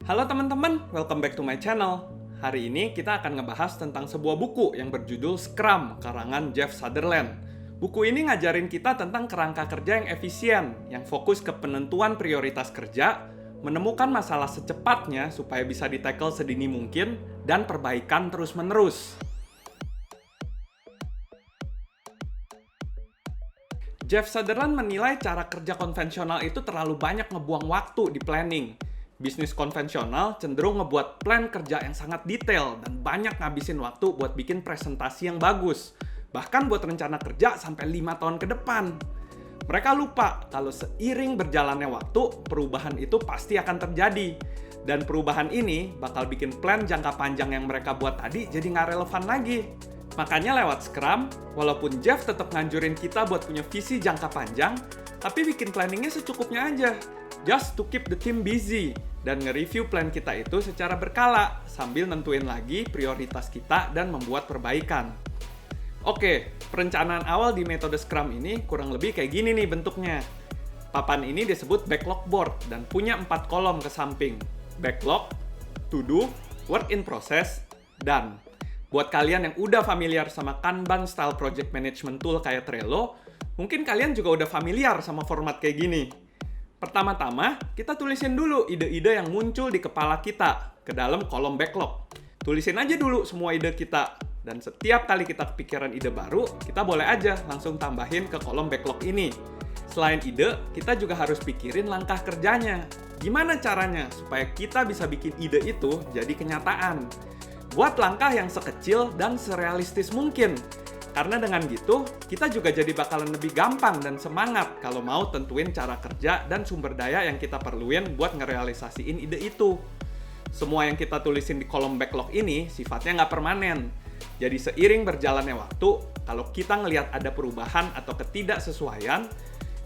Halo teman-teman, welcome back to my channel. Hari ini kita akan ngebahas tentang sebuah buku yang berjudul Scrum, karangan Jeff Sutherland. Buku ini ngajarin kita tentang kerangka kerja yang efisien, yang fokus ke penentuan prioritas kerja, menemukan masalah secepatnya supaya bisa di-tackle sedini mungkin, dan perbaikan terus-menerus. Jeff Sutherland menilai cara kerja konvensional itu terlalu banyak ngebuang waktu di planning. Bisnis konvensional cenderung ngebuat plan kerja yang sangat detail dan banyak ngabisin waktu buat bikin presentasi yang bagus. Bahkan buat rencana kerja sampai 5 tahun ke depan. Mereka lupa kalau seiring berjalannya waktu, perubahan itu pasti akan terjadi. Dan perubahan ini bakal bikin plan jangka panjang yang mereka buat tadi jadi nggak relevan lagi. Makanya lewat Scrum, walaupun Jeff tetap nganjurin kita buat punya visi jangka panjang, tapi bikin planningnya secukupnya aja. Just to keep the team busy, dan nge-review plan kita itu secara berkala, sambil nentuin lagi prioritas kita dan membuat perbaikan. Oke, perencanaan awal di metode Scrum ini kurang lebih kayak gini nih bentuknya. Papan ini disebut backlog board, dan punya 4 kolom ke samping. Backlog, to do, work in process, done. Buat kalian yang udah familiar sama Kanban style project management tool kayak Trello, mungkin kalian juga udah familiar sama format kayak gini. Pertama-tama, kita tulisin dulu ide-ide yang muncul di kepala kita ke dalam kolom backlog. Tulisin aja dulu semua ide kita, dan setiap kali kita kepikiran ide baru, kita boleh aja langsung tambahin ke kolom backlog ini. Selain ide, kita juga harus pikirin langkah kerjanya. Gimana caranya supaya kita bisa bikin ide itu jadi kenyataan? Buat langkah yang sekecil dan serealistis mungkin. Karena dengan gitu, kita juga jadi bakalan lebih gampang dan semangat kalau mau tentuin cara kerja dan sumber daya yang kita perluin buat ngerealisasiin ide itu. Semua yang kita tulisin di kolom backlog ini sifatnya nggak permanen. Jadi seiring berjalannya waktu, kalau kita ngelihat ada perubahan atau ketidaksesuaian,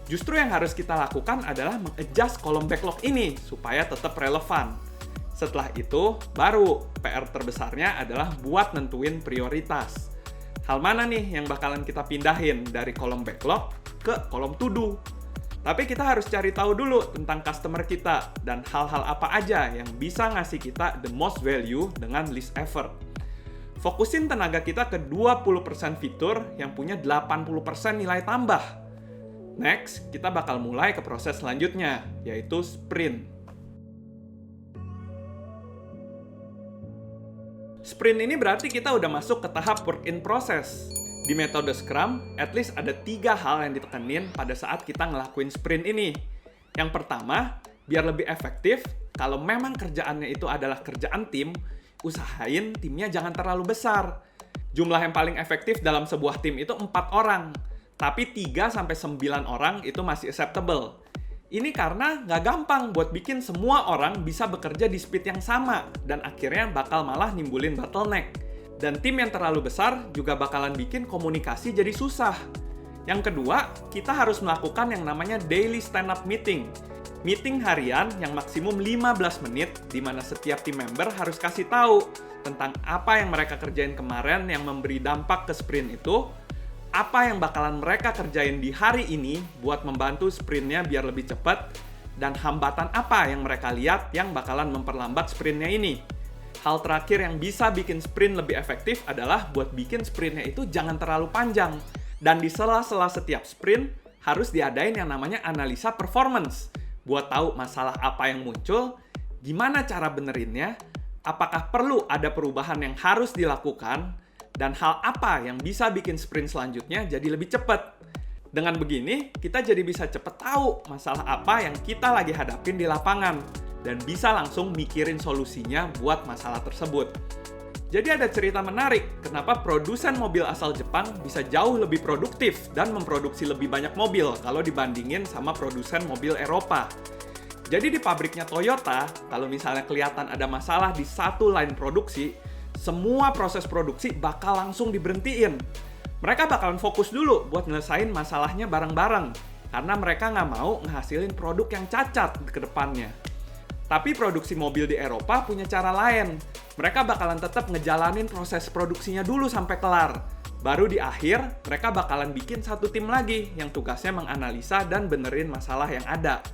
justru yang harus kita lakukan adalah mengadjust kolom backlog ini supaya tetap relevan. Setelah itu, baru PR terbesarnya adalah buat nentuin prioritas. Hal mana nih yang bakalan kita pindahin dari kolom backlog ke kolom to do? Tapi kita harus cari tahu dulu tentang customer kita dan hal-hal apa aja yang bisa ngasih kita the most value dengan least effort. Fokusin tenaga kita ke 20% fitur yang punya 80% nilai tambah. Next, kita bakal mulai ke proses selanjutnya, yaitu sprint. Sprint ini berarti kita udah masuk ke tahap work in process. Di metode Scrum, at least ada 3 hal yang ditekenin pada saat kita ngelakuin sprint ini. Yang pertama, biar lebih efektif, kalau memang kerjaannya itu adalah kerjaan tim, usahain timnya jangan terlalu besar. Jumlah yang paling efektif dalam sebuah tim itu 4 orang, tapi 3-9 orang itu masih acceptable. Ini karena nggak gampang buat bikin semua orang bisa bekerja di speed yang sama, dan akhirnya bakal malah nimbulin bottleneck. Dan tim yang terlalu besar juga bakalan bikin komunikasi jadi susah. Yang kedua, kita harus melakukan yang namanya daily stand-up meeting. Meeting harian yang maksimum 15 menit, di mana setiap tim member harus kasih tahu tentang apa yang mereka kerjain kemarin yang memberi dampak ke sprint itu, apa yang bakalan mereka kerjain di hari ini buat membantu sprintnya biar lebih cepat, dan hambatan apa yang mereka lihat yang bakalan memperlambat sprintnya ini. Hal terakhir yang bisa bikin sprint lebih efektif adalah buat bikin sprintnya itu jangan terlalu panjang, dan di sela-sela setiap sprint harus diadain yang namanya analisa performance buat tahu masalah apa yang muncul, gimana cara benerinnya, apakah perlu ada perubahan yang harus dilakukan, dan hal apa yang bisa bikin sprint selanjutnya jadi lebih cepat. Dengan begini, kita jadi bisa cepat tahu masalah apa yang kita lagi hadapin di lapangan, dan bisa langsung mikirin solusinya buat masalah tersebut. Jadi ada cerita menarik, kenapa produsen mobil asal Jepang bisa jauh lebih produktif dan memproduksi lebih banyak mobil kalau dibandingin sama produsen mobil Eropa. Jadi di pabriknya Toyota, kalau misalnya kelihatan ada masalah di satu line produksi, semua proses produksi bakal langsung diberhentiin. Mereka bakalan fokus dulu buat nyelesain masalahnya bareng-bareng, karena mereka nggak mau ngehasilin produk yang cacat ke depannya. Tapi produksi mobil di Eropa punya cara lain. Mereka bakalan tetap ngejalanin proses produksinya dulu sampai kelar. Baru di akhir, mereka bakalan bikin satu tim lagi yang tugasnya menganalisa dan benerin masalah yang ada.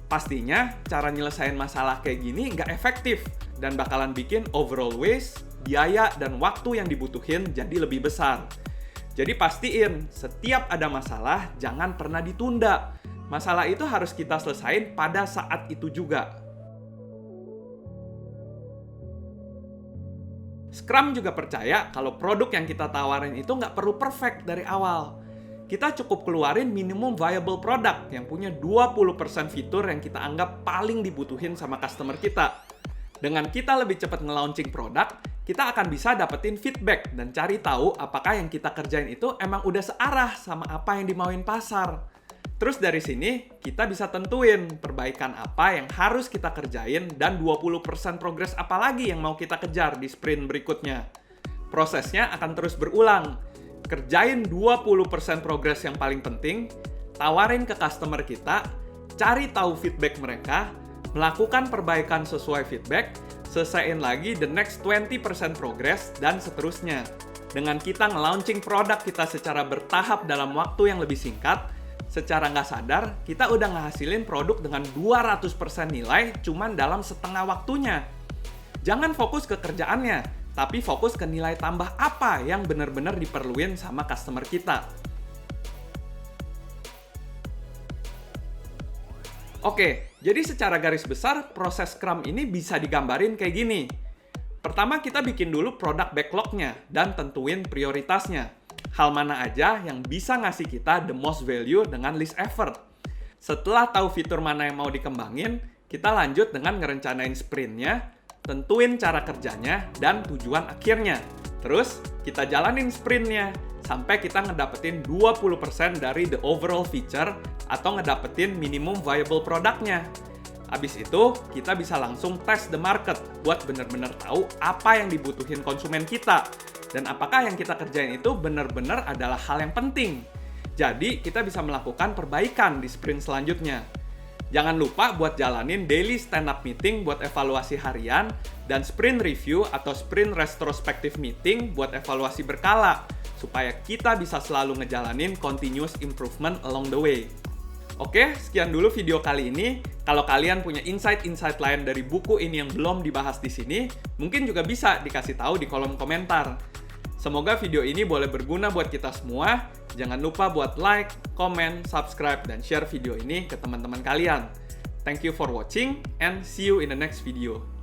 Pastinya, cara nyelesain masalah kayak gini nggak efektif dan bakalan bikin overall waste, biaya, dan waktu yang dibutuhin jadi lebih besar. Jadi pastiin, setiap ada masalah, jangan pernah ditunda. Masalah itu harus kita selesain pada saat itu juga. Scrum juga percaya kalau produk yang kita tawarin itu nggak perlu perfect dari awal. Kita cukup keluarin minimum viable product yang punya 20% fitur yang kita anggap paling dibutuhin sama customer kita. Dengan kita lebih cepat nge-launching produk, kita akan bisa dapetin feedback dan cari tahu apakah yang kita kerjain itu emang udah searah sama apa yang dimauin pasar. Terus dari sini, kita bisa tentuin perbaikan apa yang harus kita kerjain dan 20% progres apa lagi yang mau kita kejar di sprint berikutnya. Prosesnya akan terus berulang. Kerjain 20% progres yang paling penting, tawarin ke customer kita, cari tahu feedback mereka, melakukan perbaikan sesuai feedback, selesaiin lagi the next 20% progress, dan seterusnya. Dengan kita nge-launching produk kita secara bertahap dalam waktu yang lebih singkat, secara nggak sadar, kita udah ngehasilin produk dengan 200% nilai cuman dalam setengah waktunya. Jangan fokus ke kerjaannya, tapi fokus ke nilai tambah apa yang benar-benar diperluin sama customer kita. Oke, jadi secara garis besar, proses Scrum ini bisa digambarin kayak gini. Pertama, kita bikin dulu produk backlog-nya dan tentuin prioritasnya. Hal mana aja yang bisa ngasih kita the most value dengan least effort. Setelah tahu fitur mana yang mau dikembangin, kita lanjut dengan ngerencanain sprint-nya, tentuin cara kerjanya, dan tujuan akhirnya. Terus, kita jalanin sprint-nya sampai kita ngedapetin 20% dari the overall feature atau ngedapetin minimum viable product-nya. Abis itu, kita bisa langsung test the market buat bener-bener tahu apa yang dibutuhin konsumen kita dan apakah yang kita kerjain itu bener-bener adalah hal yang penting. Jadi, kita bisa melakukan perbaikan di sprint selanjutnya. Jangan lupa buat jalanin daily stand-up meeting buat evaluasi harian dan sprint review atau sprint retrospective meeting buat evaluasi berkala supaya kita bisa selalu ngejalanin continuous improvement along the way. Oke, sekian dulu video kali ini. Kalau kalian punya insight-insight lain dari buku ini yang belum dibahas di sini, mungkin juga bisa dikasih tahu di kolom komentar. Semoga video ini boleh berguna buat kita semua. Jangan lupa buat like, comment, subscribe, dan share video ini ke teman-teman kalian. Thank you for watching and see you in the next video.